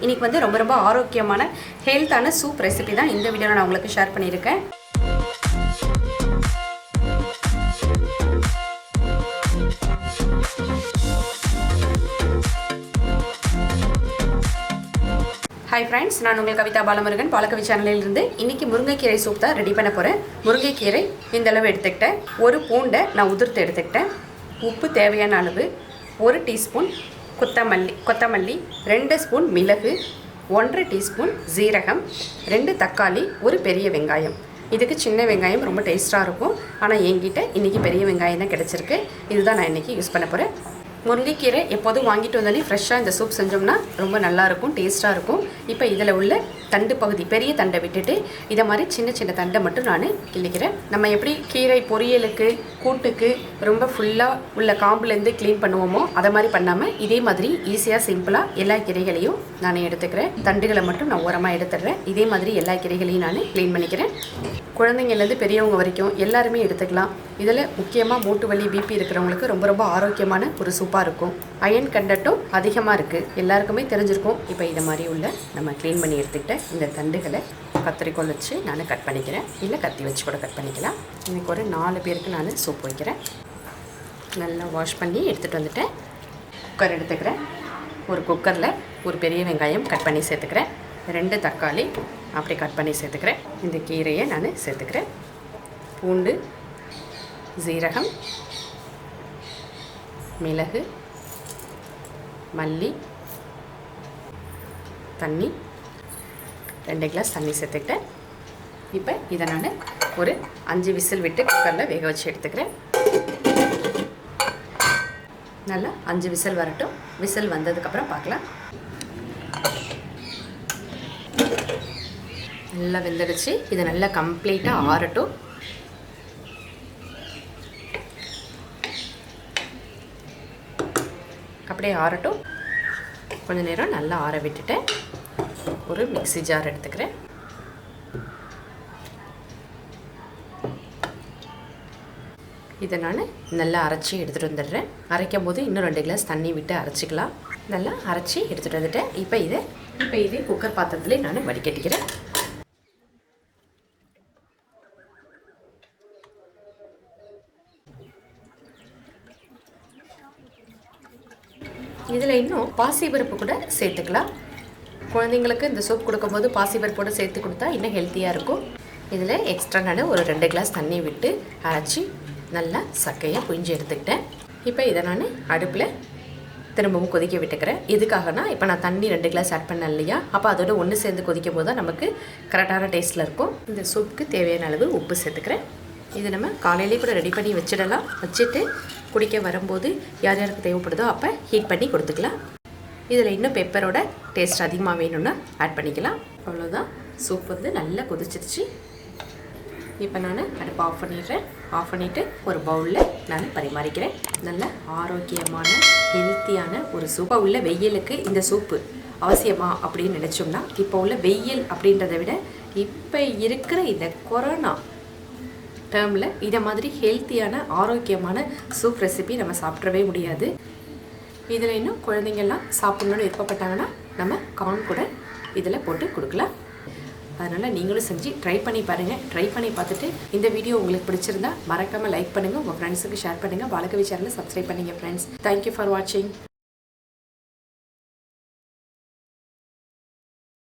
இன்னைக்கு வந்து ரொம்ப ஆரோக்கியமான ஹெல்த்தான சூப் ரெசிபி தான் இந்த வீடியோல நான் உங்களுக்கு ஷேர் பண்ணியிருக்கேன். Hi friends, நான் உங்கள் கவிதா பாலமுருகன் பாலக்கவி சேனலில் இருந்து இன்னைக்கு முருங்கை கீரை சூப் தான் ரெடி பண்ண போறேன். முருங்கை கீரை இந்த அளவு எடுத்துக்கிட்டேன். ஒரு பூண்டை நான் உதிர்த்து எடுத்துக்கிட்டேன். உப்பு தேவையான அளவு, 1 டீஸ்பூன் கொத்தமல்லி, 2 ஸ்பூன் மிளகு, 1/2 டீஸ்பூன் ஜீரகம், 2 தக்காளி, ஒரு பெரிய வெங்காயம். இதுக்கு சின்ன வெங்காயம் ரொம்ப டேஸ்ட்டாக இருக்கும். ஆனால் என்கிட்ட இன்றைக்கி பெரிய வெங்காயம் தான் கிடச்சிருக்கு. இதுதான் நான் இன்றைக்கி யூஸ் பண்ண போகிறேன். முருங்கைக்கீரை எப்போதும் வாங்கிட்டு வந்தாலே ஃப்ரெஷ்ஷாக இந்த சூப் செஞ்சோம்னா ரொம்ப நல்லாயிருக்கும், டேஸ்ட்டாக இருக்கும். இப்போ இதில் உள்ள தண்டு பகுதி, பெரிய தண்டை விட்டுட்டு இதை மாதிரி சின்ன சின்ன தண்டை மட்டும் நான் கிள்ளிக்கிறேன். நம்ம எப்படி கீரை பொரியலுக்கு கூட்டுக்கு ரொம்ப ஃபுல்லாக உள்ள காம்புலேருந்து க்ளீன் பண்ணுவோமோ அதை மாதிரி பண்ணாமல் இதே மாதிரி ஈஸியாக சிம்பிளாக எல்லா கீரைகளையும் நான் எடுத்துக்கிறேன். தண்டுகளை மட்டும் நான் ஓரமாக எடுத்துடுறேன். இதே மாதிரி எல்லா கீரைகளையும் நான் க்ளீன் பண்ணிக்கிறேன். குழந்தைங்கள்லேருந்து பெரியவங்க வரைக்கும் எல்லாருமே எடுத்துக்கலாம். இதில் முக்கியமாக மூட்டு வலி, பிபி இருக்கிறவங்களுக்கு ரொம்ப ஆரோக்கியமான ஒரு சூப்பாக இருக்கும். அயன் கண்டட்டும் அதிகமாக இருக்குது, எல்லாருக்குமே தெரிஞ்சிருக்கும். இப்போ இதை மாதிரி உள்ள நம்ம க்ளீன் பண்ணி எடுத்துக்கிட்ட இந்த தண்டுகளை கத்திரிக்கோல் வச்சு நான் கட் பண்ணிக்கிறேன். இல்லை கத்தி வச்சு கூட கட் பண்ணிக்கலாம். இன்றைக்கி ஒரு 4 பேருக்கு நான் சூப் வைக்கிறேன். நல்லா வாஷ் பண்ணி எடுத்துகிட்டு வந்துட்டேன். குக்கர் எடுத்துக்கிறேன். ஒரு குக்கரில் ஒரு பெரிய வெங்காயம் கட் பண்ணி சேர்த்துக்கிறேன். 2 தக்காளி அப்படி கட் பண்ணி சேர்த்துக்கிறேன். இந்த கீரையை நான் சேர்த்துக்கிறேன். பூண்டு, ஜீரகம், மிளகு, மல்லி, தண்ணி, 2 கிளாஸ் தண்ணி சேர்த்துக்கிட்டேன். இப்போ இதை நான் ஒரு 5 விசில் விட்டு குக்கரில் வேக வச்சு எடுத்துக்கிறேன். நல்லா 5 விசில் வரட்டும். விசில் வந்ததுக்கப்புறம் பார்க்கலாம். நல்லா வெந்துடுச்சு. இதை நல்லா கம்ப்ளீட்டாக ஆறட்டும். அப்படியே ஆறட்டும். கொஞ்சம் நேரம் நல்லா ஆற விட்டுட்டேன். ஒரு மிக்ஸி ஜார் எடுத்துக்கிறேன். இதை நான் நல்லா அரைச்சி எடுத்துகிட்டு வந்துடுறேன். அரைக்கும் போது இன்னும் 2 கிளாஸ் தண்ணி விட்டு அரைச்சிக்கலாம். நல்லா அரைச்சி எடுத்துகிட்டு வந்துட்டேன். இப்போ இதே குக்கர் பாத்திரத்துலேயே நான் வடிகட்டிக்கிறேன். இதில் இன்னும் பாசிப்பருப்பு கூட சேர்த்துக்கலாம். குழந்தைங்களுக்கு இந்த சூப் கொடுக்கும்போது பாசிப்பருப்போடு சேர்த்து கொடுத்தா இன்னும் ஹெல்த்தியாக இருக்கும். இதில் எக்ஸ்ட்ரா நான் ஒரு 2 கிளாஸ் தண்ணி விட்டு அரைச்சி நல்லா சக்கையாக புழிஞ்சு எடுத்துக்கிட்டேன். இப்போ இதை நான் அடுப்பில் திரும்பவும் கொதிக்க விட்டுக்கிறேன். எதுக்காகனா இப்போ நான் தண்ணி 2 கிளாஸ் ஆட் பண்ணேன் இல்லையா, அப்போ அதோட ஒன்று சேர்ந்து கொதிக்கும் போது தான் நமக்கு கரெக்டான டேஸ்ட்டில் இருக்கும். இந்த சூப்புக்கு தேவையான அளவு உப்பு சேர்த்துக்கிறேன். இது நம்ம காலையிலேயே கூட ரெடி பண்ணி வச்சிடலாம். வச்சுட்டு குடிக்க வரும்போது யார் யாருக்கு தேவைப்படுதோ அப்போ ஹீட் பண்ணி கொடுத்துக்கலாம். இதில் இன்னும் பெப்பரோட டேஸ்ட் அதிகமாக வேணும்னா ஆட் பண்ணிக்கலாம். அவ்வளோதான். சூப் வந்து நல்லா கொதிச்சிருச்சு. இப்போ நான் அடுப்பு ஆஃப் பண்ணிடுறேன். ஆஃப் பண்ணிவிட்டு ஒரு பவுலில் நான் பரிமாறிக்கிறேன். நல்ல ஆரோக்கியமான ஹெல்த்தியான ஒரு சூப்பாக உள்ள வெயிலுக்கு இந்த சூப்பு அவசியமா அப்படின்னு நினச்சோம்னா, இப்போ உள்ள வெயில் அப்படின்றத விட இப்போ இருக்கிற இந்த கொரோனா டேர்மில் இதை மாதிரி ஹெல்த்தியான ஆரோக்கியமான சூப் ரெசிபி நம்ம சாப்பிடவே முடியாது. இதில் இன்னும் குழந்தைங்கள்லாம் சாப்பிட்ணுன்னு விருப்பப்பட்டாங்கன்னா நம்ம கார்ன் கூட இதில் போட்டு கொடுக்கலாம். அதனால் நீங்களும் செஞ்சு ட்ரை பண்ணி பாருங்கள். ட்ரை பண்ணி பார்த்துட்டு இந்த வீடியோ உங்களுக்கு பிடிச்சிருந்தா மறக்காமல் லைக் பண்ணுங்கள், உங்கள் ஃப்ரெண்ட்ஸுக்கு ஷேர் பண்ணுங்கள். பாலகவி சேனலை சப்ஸ்கிரைப் பண்ணுங்கள் ஃப்ரெண்ட்ஸ். தேங்க்யூ ஃபார் வாட்சிங்.